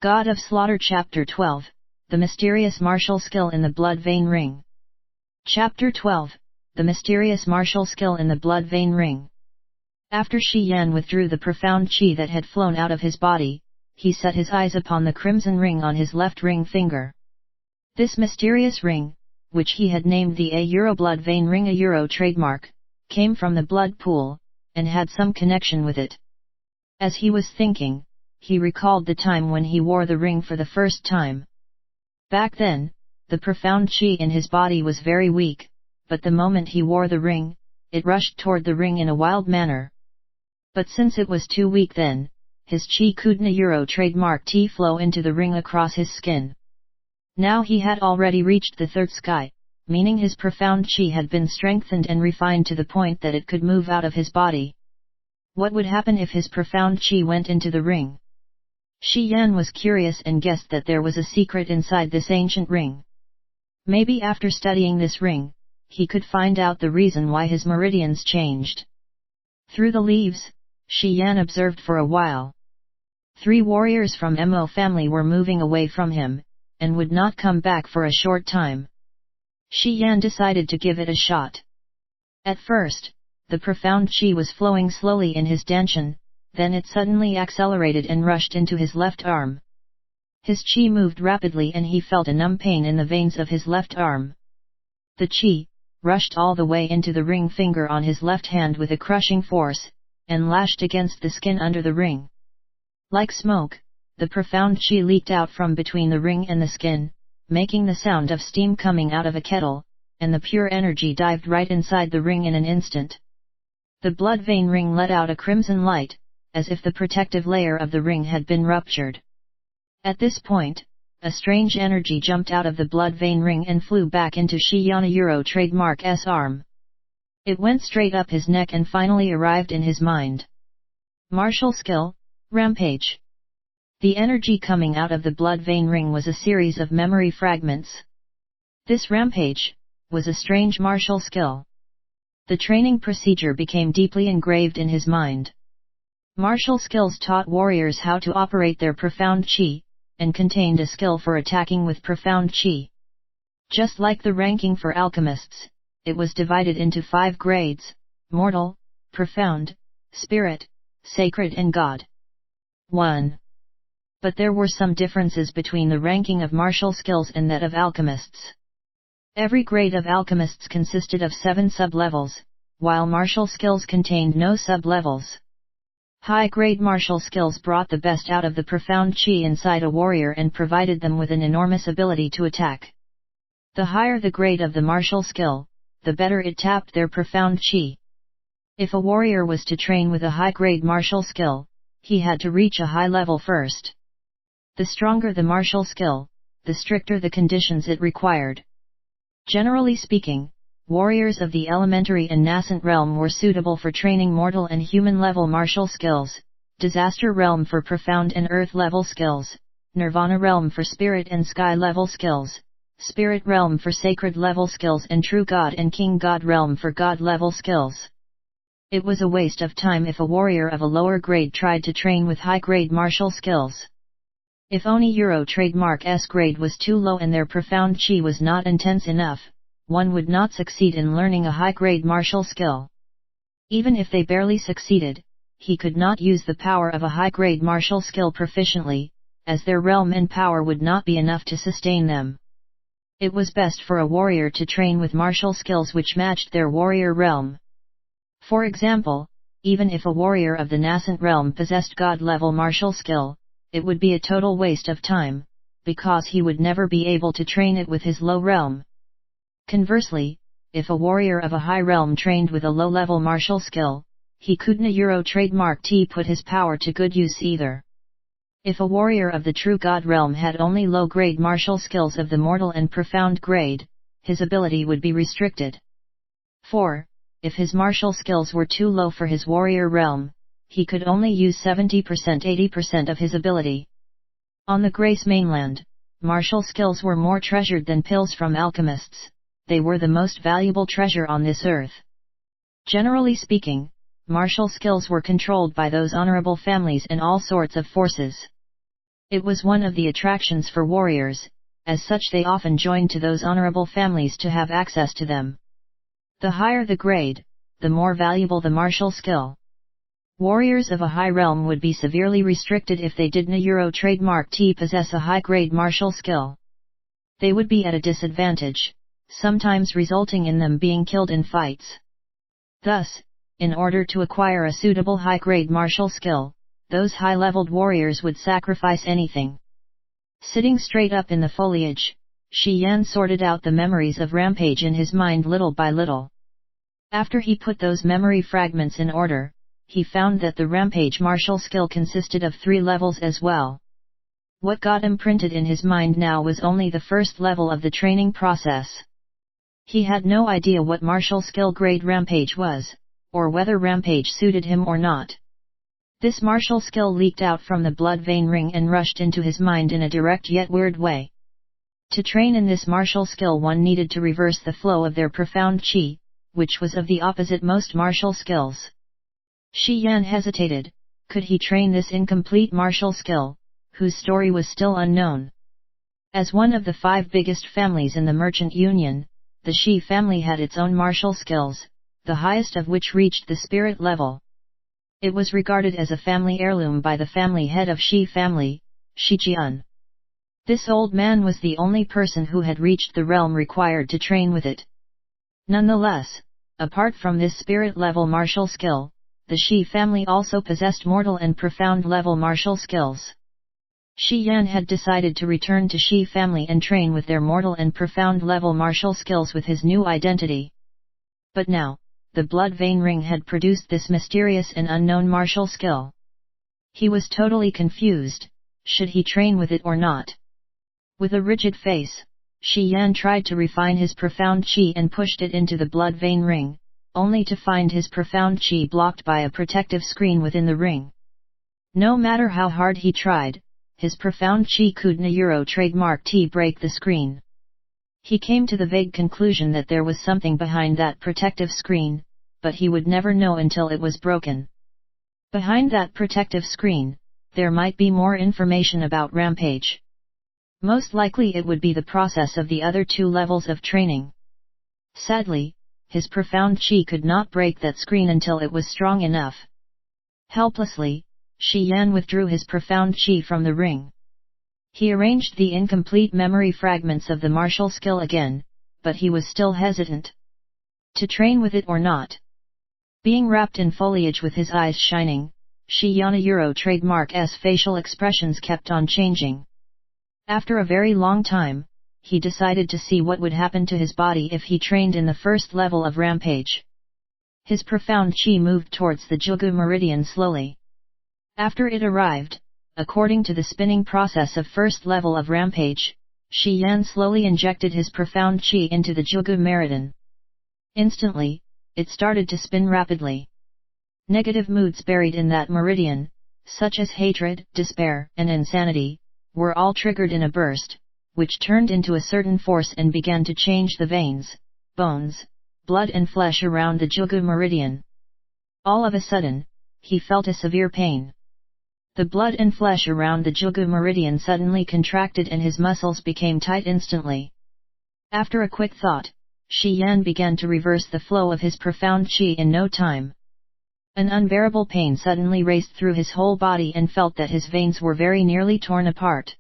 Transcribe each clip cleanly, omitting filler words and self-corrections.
God of Slaughter Chapter 12, The Mysterious Martial Skill in the Blood Vein Ring. Chapter 12, The Mysterious Martial Skill in the Blood Vein Ring. After Shi Yan withdrew the profound qi that had flown out of his body, he set his eyes upon the crimson ring on his left ring finger. This mysterious ring, which he had named the Blood Vein Ring trademark, came from the blood pool, and had some connection with it. As he was thinking, he recalled the time when he wore the ring for the first time. Back then, the profound qi in his body was very weak, but the moment he wore the ring, it rushed toward the ring in a wild manner. But since it was too weak then, his qi couldn't trademark T flow into the ring across his skin. Now he had already reached the third sky, meaning his profound qi had been strengthened and refined to the point that it could move out of his body. What would happen if his profound qi went into the ring? Shi Yan was curious and guessed that there was a secret inside this ancient ring. Maybe after studying this ring, he could find out the reason why his meridians changed. Through the leaves, Shi Yan observed for a while. 3 warriors from Mo family were moving away from him, and would not come back for a short time. Shi Yan decided to give it a shot. At first, the profound qi was flowing slowly in his danshan, then it suddenly accelerated and rushed into his left arm. His qi moved rapidly and he felt a numb pain in the veins of his left arm. The qi rushed all the way into the ring finger on his left hand with a crushing force, and lashed against the skin under the ring. Like smoke, the profound qi leaked out from between the ring and the skin, making the sound of steam coming out of a kettle, and the pure energy dived right inside the ring in an instant. The blood vein ring let out a crimson light, as if the protective layer of the ring had been ruptured. At this point, a strange energy jumped out of the blood vein ring and flew back into Shi Yan trademark's arm. It went straight up his neck and finally arrived in his mind. Martial skill, rampage. The energy coming out of the blood vein ring was a series of memory fragments. This rampage was a strange martial skill. The training procedure became deeply engraved in his mind. Martial skills taught warriors how to operate their profound qi, and contained a skill for attacking with profound qi. Just like the ranking for alchemists, it was divided into 5 grades: mortal, profound, spirit, sacred and god. 1. But there were some differences between the ranking of martial skills and that of alchemists. Every grade of alchemists consisted of 7 sub-levels, while martial skills contained no sub-levels. High-grade martial skills brought the best out of the profound qi inside a warrior and provided them with an enormous ability to attack. The higher the grade of the martial skill, the better it tapped their profound qi. If a warrior was to train with a high-grade martial skill, he had to reach a high level first. The stronger the martial skill, the stricter the conditions it required. Generally speaking, warriors of the elementary and nascent realm were suitable for training mortal and human level martial skills, disaster realm for profound and earth level skills, nirvana realm for spirit and sky level skills, spirit realm for sacred level skills and true god and king god realm for god level skills. It was a waste of time if a warrior of a lower grade tried to train with high grade martial skills. If only trademark's grade was too low and their profound qi was not intense enough, one would not succeed in learning a high-grade martial skill. Even if they barely succeeded, he could not use the power of a high-grade martial skill proficiently, as their realm and power would not be enough to sustain them. It was best for a warrior to train with martial skills which matched their warrior realm. For example, even if a warrior of the nascent realm possessed god-level martial skill, it would be a total waste of time, because he would never be able to train it with his low realm. Conversely, if a warrior of a high realm trained with a low-level martial skill, he couldn't trademark T put his power to good use either. If a warrior of the true god realm had only low-grade martial skills of the mortal and profound grade, his ability would be restricted. 4. If his martial skills were too low for his warrior realm, he could only use 70–80% of his ability. On the Grace mainland, martial skills were more treasured than pills from alchemists. They were the most valuable treasure on this earth. Generally speaking, martial skills were controlled by those honorable families and all sorts of forces. It was one of the attractions for warriors, as such they often joined to those honorable families to have access to them. The higher the grade, the more valuable the martial skill. Warriors of a high realm would be severely restricted if they did not trademark T possess a high-grade martial skill. They would be at a disadvantage, sometimes resulting in them being killed in fights. Thus, in order to acquire a suitable high-grade martial skill, those high-leveled warriors would sacrifice anything. Sitting straight up in the foliage, Shi Yan sorted out the memories of Rampage in his mind little by little. After he put those memory fragments in order, he found that the Rampage martial skill consisted of 3 levels as well. What got imprinted in his mind now was only the first level of the training process. He had no idea what martial skill grade Rampage was, or whether Rampage suited him or not. This martial skill leaked out from the blood vein ring and rushed into his mind in a direct yet weird way. To train in this martial skill one needed to reverse the flow of their profound qi, which was of the opposite most martial skills. Shi Yan hesitated. Could he train this incomplete martial skill, whose story was still unknown? As one of the 5 biggest families in the merchant union, the Shi family had its own martial skills, the highest of which reached the spirit level. It was regarded as a family heirloom by the family head of Shi family, Shi Jian. This old man was the only person who had reached the realm required to train with it. Nonetheless, apart from this spirit level martial skill, the Shi family also possessed mortal and profound level martial skills. Shi Yan had decided to return to Shi family and train with their mortal and profound level martial skills with his new identity. But now, the blood vein ring had produced this mysterious and unknown martial skill. He was totally confused. Should he train with it or not? With a rigid face, Shi Yan tried to refine his profound qi and pushed it into the blood vein ring, only to find his profound qi blocked by a protective screen within the ring. No matter how hard he tried, his profound qi could not trademark T break the screen. He came to the vague conclusion that there was something behind that protective screen, but he would never know until it was broken. Behind that protective screen, there might be more information about Rampage. Most likely it would be the process of the other 2 levels of training. Sadly, his profound qi could not break that screen until it was strong enough. Helplessly, Shi Yan withdrew his profound qi from the ring. He arranged the incomplete memory fragments of the martial skill again, but he was still hesitant. To train with it or not? Being wrapped in foliage with his eyes shining, Shi Yan trademark's facial expressions kept on changing. After a very long time, he decided to see what would happen to his body if he trained in the first level of Rampage. His profound qi moved towards the Jigu meridian slowly. After it arrived, according to the spinning process of first level of Rampage, Shi Yan slowly injected his profound qi into the Jigu meridian. Instantly, it started to spin rapidly. Negative moods buried in that meridian, such as hatred, despair, and insanity, were all triggered in a burst, which turned into a certain force and began to change the veins, bones, blood and flesh around the Jigu meridian. All of a sudden, he felt a severe pain. The blood and flesh around the Jigu meridian suddenly contracted and his muscles became tight instantly. After a quick thought, Shi Yan began to reverse the flow of his profound qi in no time. An unbearable pain suddenly raced through his whole body and felt that his veins were very nearly torn apart.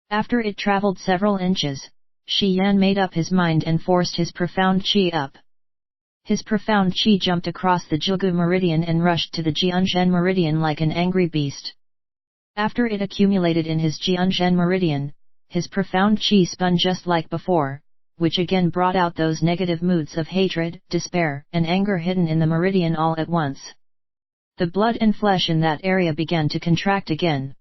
After it traveled several inches, Shi Yan made up his mind and forced his profound qi up. His profound qi jumped across the Jigu meridian and rushed to the Jianzhen meridian like an angry beast. After it accumulated in his Jianzhen meridian, his profound qi spun just like before, which again brought out those negative moods of hatred, despair, and anger hidden in the meridian all at once. The blood and flesh in that area began to contract again.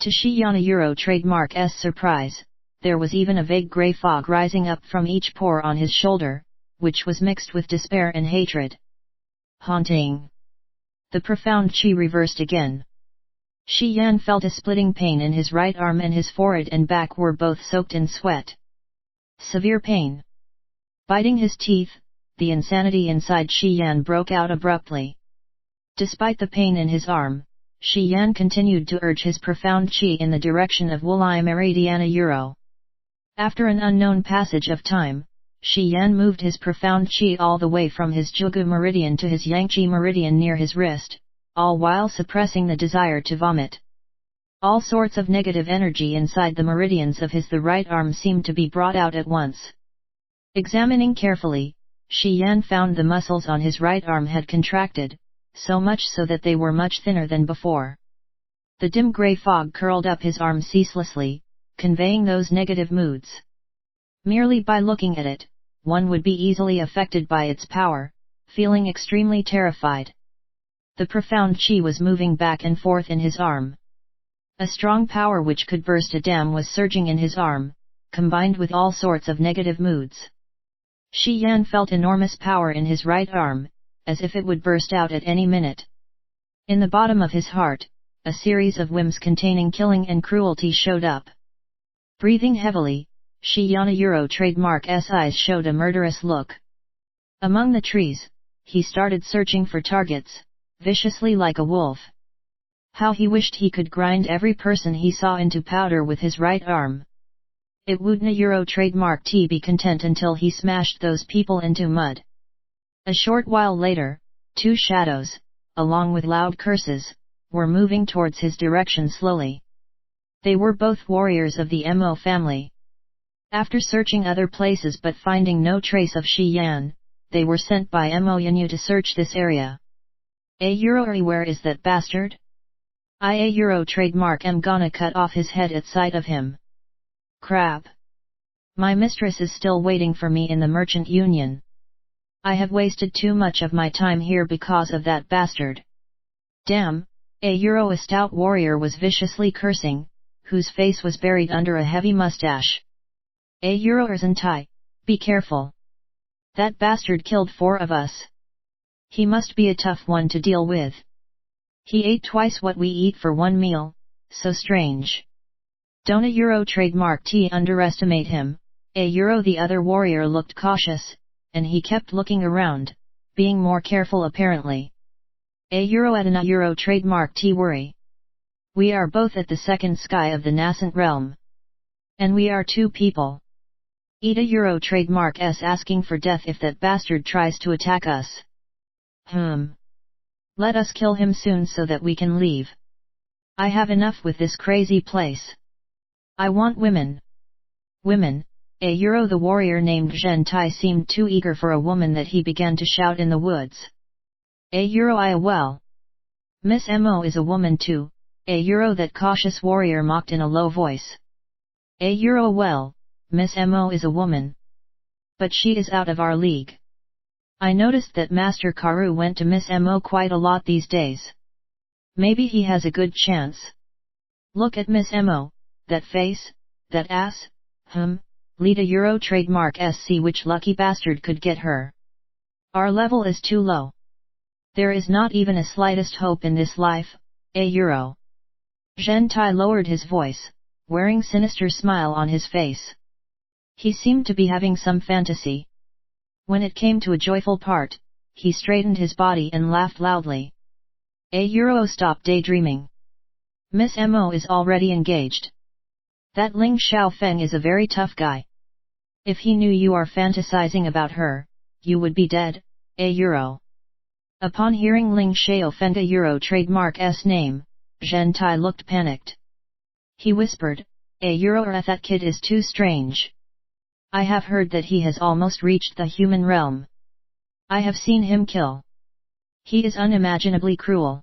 To Shi Yan trademark's surprise, there was even a vague grey fog rising up from each pore on his shoulder, which was mixed with despair and hatred. Haunting! The profound qi reversed again. Shi Yan felt a splitting pain in his right arm and his forehead and back were both soaked in sweat. Severe pain. Biting his teeth, the insanity inside Shi Yan broke out abruptly. Despite the pain in his arm, Shi Yan continued to urge his profound qi in the direction of Wulai Meridiana Euro. After an unknown passage of time, Shi Yan moved his profound qi all the way from his Jugu meridian to his Yangqi meridian near his wrist, all while suppressing the desire to vomit. All sorts of negative energy inside the meridians of the right arm seemed to be brought out at once. Examining carefully, Shi Yan found the muscles on his right arm had contracted, so much so that they were much thinner than before. The dim grey fog curled up his arm ceaselessly, conveying those negative moods. Merely by looking at it, one would be easily affected by its power, feeling extremely terrified. The profound qi was moving back and forth in his arm. A strong power which could burst a dam was surging in his arm, combined with all sorts of negative moods. Shi Yan felt enormous power in his right arm, as if it would burst out at any minute. In the bottom of his heart, a series of whims containing killing and cruelty showed up. Breathing heavily, Shi Yan Euro trademark S eyes showed a murderous look. Among the trees, he started searching for targets, viciously like a wolf. How he wished he could grind every person he saw into powder with his right arm. It would na Euro trademark T be content until he smashed those people into mud. A short while later, two shadows, along with loud curses, were moving towards his direction slowly. They were both warriors of the Mo family. After searching other places but finding no trace of Shi Yan, they were sent by Mo Yanyu to search this area. Where is that bastard? Euro trademark I'm gonna cut off his head at sight of him. Crap. My mistress is still waiting for me in the merchant union. I have wasted too much of my time here because of that bastard. Damn, a stout warrior was viciously cursing, whose face was buried under a heavy mustache. Erzentai, be careful. That bastard killed 4 of us. He must be a tough one to deal with. He ate twice what we eat for one meal, so strange. Don't a trademark T underestimate him. The other warrior looked cautious, and he kept looking around, being more careful apparently. At an trademark T worry. We are both at the second sky of the nascent realm. And we are 2 people. Eat a trademark S asking for death if that bastard tries to attack us. Let us kill him soon so that we can leave. I have enough with this crazy place. I want women. Women. The warrior named Zhen Tai seemed too eager for a woman that he began to shout in the woods. Well. Miss Mo is a woman too. That cautious warrior mocked in a low voice. Well, Miss Mo is a woman. But she is out of our league. I noticed that Master Karu went to Miss Mo quite a lot these days. Maybe he has a good chance. Look at Miss Mo, that face, that ass, lead a trademark SC which lucky bastard could get her. Our level is too low. There is not even a slightest hope in this life, Zhen Tai lowered his voice, wearing sinister smile on his face. He seemed to be having some fantasy. When it came to a joyful part, he straightened his body and laughed loudly. Stop daydreaming. Miss Mo is already engaged. That Ling Xiaofeng is a very tough guy. If he knew you are fantasizing about her, you would be dead, Upon hearing Ling Xiaofeng trademark S name, Zhen Tai looked panicked. He whispered, that kid is too strange. I have heard that he has almost reached the human realm. I have seen him kill. He is unimaginably cruel.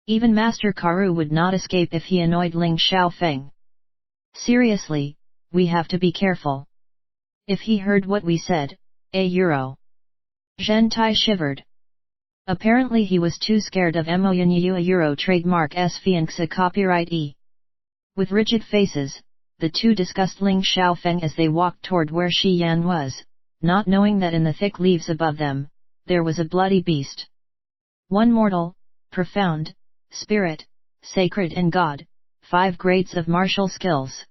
Even Master Karu would not escape if he annoyed Ling Xiaofeng. Seriously, we have to be careful. If he heard what we said, Zhen Tai shivered. Apparently he was too scared of Mo trademark S Fianxa copyright E. With rigid faces, the two discussed Ling Xiaofeng as they walked toward where Shi Yan was, not knowing that in the thick leaves above them, there was a bloody beast. One mortal, profound, spirit, sacred and God, 5 grades of martial skills.